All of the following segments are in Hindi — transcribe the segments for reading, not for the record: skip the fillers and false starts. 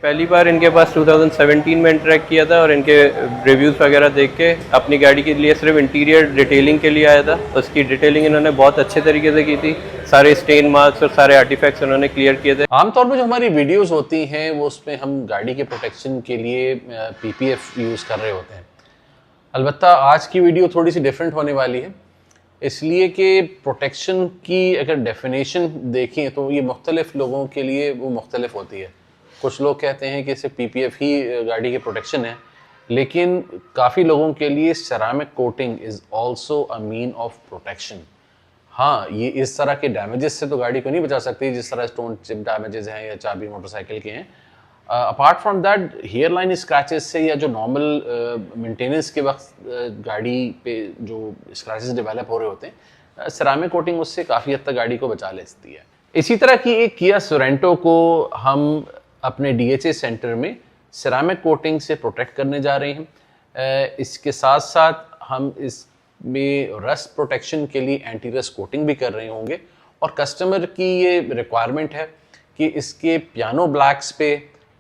पहली बार इनके पास 2017 में इंटरेक्ट किया था और इनके रिव्यूज़ वगैरह देख के अपनी गाड़ी के लिए सिर्फ इंटीरियर डिटेलिंग के लिए आया था। उसकी डिटेलिंग इन्होंने बहुत अच्छे तरीके से की थी, सारे स्टेन मार्क्स और सारे आर्टिफैक्ट्स उन्होंने क्लियर किए थे। आमतौर पर जो हमारी वीडियोस होती हैं वो उसमें हम गाड़ी के प्रोटेक्शन के लिए पीपीएफ यूज़ कर रहे होते हैं। अलबत्ता आज की वीडियो थोड़ी सी डिफरेंट होने वाली है, इसलिए कि प्रोटेक्शन की अगर डेफिनेशन देखें तो ये मुख्तलिफ लोगों के लिए वो मुख्तलिफ होती है। कुछ लोग कहते हैं कि सिर्फ पीपीएफ ही गाड़ी की प्रोटेक्शन है, लेकिन काफ़ी लोगों के लिए ceramic coating is also a mean of protection. हाँ, ये इस तरह के डैमेजेस से तो गाड़ी को नहीं बचा सकती जिस तरह स्टोन चिप डैमेजेस हैं या चाबी मोटरसाइकिल के हैं। Apart from that hairline scratches से या जो नॉर्मल मेंटेनेंस के वक्त गाड़ी पे जो स्क्रैचेस डेवलप हो रहे होते हैं, सेरामिक कोटिंग उससे काफ़ी हद तक गाड़ी को बचा लेती है। इसी तरह की एक किया सोरेंटो को हम अपने डीएचए सेंटर में सेरामिक कोटिंग से प्रोटेक्ट करने जा रहे हैं। इसके साथ साथ हम इसमें रस्ट प्रोटेक्शन के लिए एंटी रस्ट कोटिंग भी कर रहे होंगे और कस्टमर की ये रिक्वायरमेंट है कि इसके पियानो ब्लैक्स पे,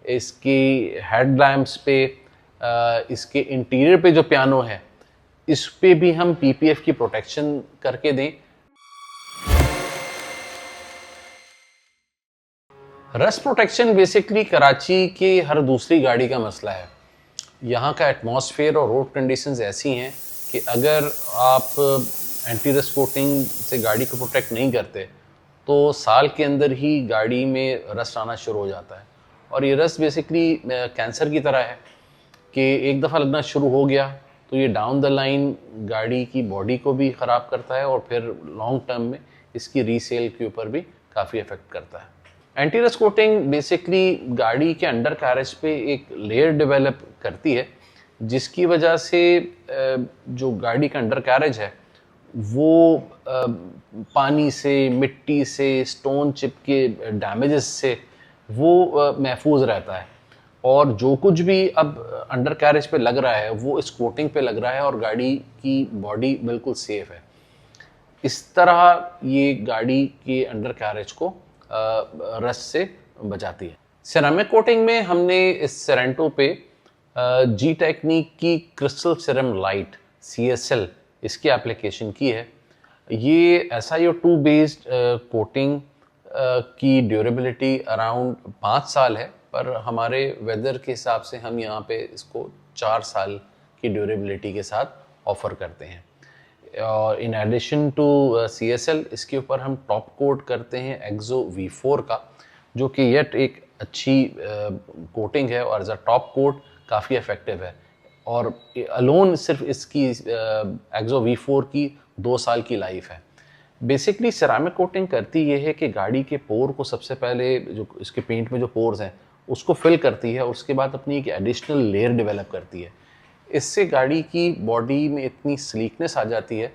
इसकी हेड लैम्प्स पे, इसके इंटीरियर पे जो पियानो है इस पे भी हम पीपीएफ की प्रोटेक्शन करके दें। रस्ट प्रोटेक्शन बेसिकली कराची की हर दूसरी गाड़ी का मसला है। यहाँ का एटमॉस्फेयर और रोड कंडीशंस ऐसी हैं कि अगर आप एंटी रस्ट कोटिंग से गाड़ी को प्रोटेक्ट नहीं करते तो साल के अंदर ही गाड़ी में रस्ट आना शुरू हो जाता है। और ये रस्ट बेसिकली कैंसर की तरह है कि एक दफ़ा लगना शुरू हो गया तो ये डाउन द लाइन गाड़ी की बॉडी को भी ख़राब करता है और फिर लॉन्ग टर्म में इसकी रीसेल के ऊपर भी काफ़ी इफ़ेक्ट करता है। एंटी रस्ट कोटिंग बेसिकली गाड़ी के अंडर कैरेज पे एक लेयर डेवलप करती है जिसकी वजह से जो गाड़ी का अंडर कैरेज है वो पानी से, मिट्टी से, स्टोन चिप के डैमेजेस से वो महफूज रहता है और जो कुछ भी अब अंडर कैरेज पे लग रहा है वो इस कोटिंग पे लग रहा है और गाड़ी की बॉडी बिल्कुल सेफ है। इस तरह ये गाड़ी के अंडर कैरेज को रस्ट से बचाती है। सेरामिक कोटिंग में हमने इस सेरेंटो पे जी टेक्निक की क्रिस्टल सीरम लाइट CSL इसकी एप्लीकेशन की है। ये SiO2 बेस्ड कोटिंग की ड्यूरेबिलिटी अराउंड 5 साल है, पर हमारे वेदर के हिसाब से हम यहाँ पे इसको 4 साल की ड्यूरेबिलिटी के साथ ऑफ़र करते हैं। और इन एडिशन टू CSL इसके ऊपर हम टॉप कोट करते हैं एक्सो V4 का, जो कि येट एक अच्छी कोटिंग है और एज अ टॉप कोट काफ़ी इफ़ेक्टिव है। और अलोन सिर्फ इसकी एक्सो V4 की 2 साल की लाइफ है। बेसिकली सेरामिक कोटिंग करती ये है कि गाड़ी के पोर को सबसे पहले जो इसके पेंट में जो पोर्स हैं उसको फिल करती है और उसके बाद अपनी एक एडिशनल लेयर डेवलप करती है। इससे गाड़ी की बॉडी में इतनी स्लीकनेस आ जाती है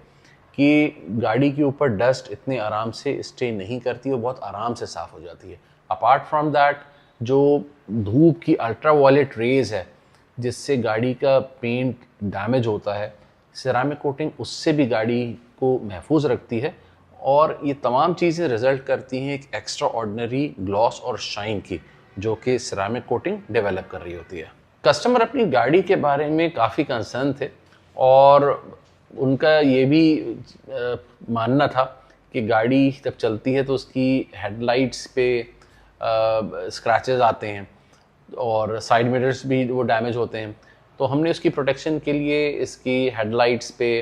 कि गाड़ी के ऊपर डस्ट इतने आराम से स्टे नहीं करती और बहुत आराम से साफ़ हो जाती है। अपार्ट फ्रॉम दैट जो धूप की अल्ट्रा वायलेट रेज़ है जिससे गाड़ी का पेंट डैमेज होता है, सेरामिक कोटिंग उससे भी गाड़ी को महफूज रखती है और ये तमाम चीज़ें रिज़ल्ट करती हैं एक एक्स्ट्रा ऑर्डिनरी ग्लॉस और शाइन की, जो कि सेरामिक कोटिंग डेवलप कर रही होती है। कस्टमर अपनी गाड़ी के बारे में काफ़ी कंसर्न थे और उनका ये भी मानना था कि गाड़ी जब चलती है तो उसकी हेडलाइट्स पे स्क्रैचेस आते हैं और साइड मिरर्स भी वो डैमेज होते हैं। तो हमने उसकी प्रोटेक्शन के लिए इसकी हेडलाइट्स पे,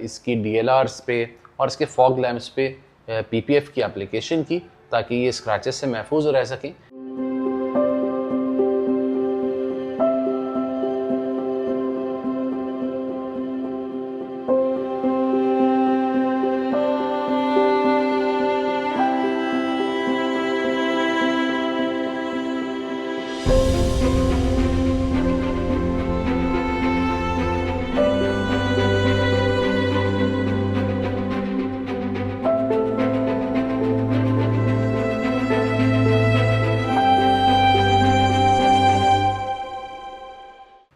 इसकी DLRs पे और इसके फॉग लैम्प्स पे PPF की एप्लीकेशन की ताकि ये स्क्रैचेस से महफूज रह सकें।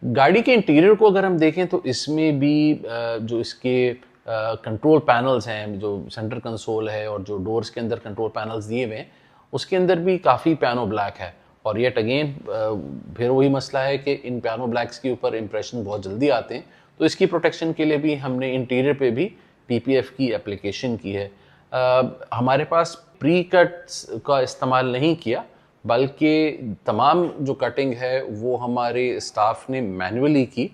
गाड़ी के इंटीरियर को अगर हम देखें तो इसमें भी जो इसके कंट्रोल पैनल्स हैं, जो सेंटर कंसोल है और जो डोर्स के अंदर कंट्रोल पैनल्स दिए हुए हैं, उसके अंदर भी काफ़ी पियानो ब्लैक है और येट अगेन फिर वही मसला है कि इन पियानो ब्लैक्स के ऊपर इम्प्रेशन बहुत जल्दी आते हैं, तो इसकी प्रोटेक्शन के लिए भी हमने इंटीरियर पे भी PPF की एप्लीकेशन की है। हमारे पास प्री कट्स का इस्तेमाल नहीं किया, बल्कि तमाम जो कटिंग है वो हमारे स्टाफ ने मैनुअली की।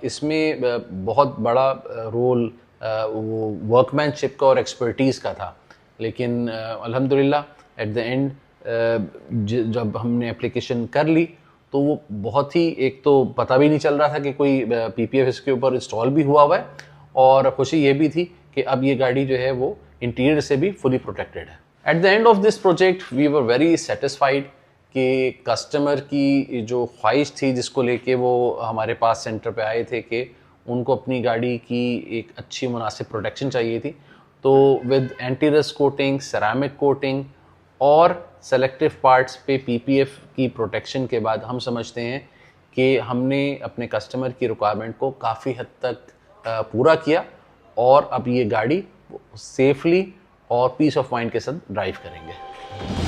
इसमें बहुत बड़ा रोल वो वर्कमैनशिप का और एक्सपर्टीज़ का था, लेकिन अल्हम्दुलिल्लाह एट द एंड जब हमने एप्लीकेशन कर ली तो वो बहुत ही, एक तो पता भी नहीं चल रहा था कि कोई PPF इसके ऊपर इंस्टॉल भी हुआ हुआ है, और खुशी ये भी थी कि अब ये गाड़ी जो है वो इंटीरियर से भी फुली प्रोटेक्टेड है। At the end of this project we were very satisfied कि कस्टमर की जो ख्वाहिश थी जिसको लेके वो हमारे पास सेंटर पे आए थे कि उनको अपनी गाड़ी की एक अच्छी मुनासिब प्रोटेक्शन चाहिए थी, तो with anti rust coating, ceramic coating और सेलेक्टिव पार्ट्स पे PPF की प्रोटेक्शन के बाद हम समझते हैं कि हमने अपने कस्टमर की रिक्वायरमेंट को काफ़ी हद तक पूरा किया, और अब ये गाड़ी सेफली और पीस ऑफ माइंड के साथ ड्राइव करेंगे।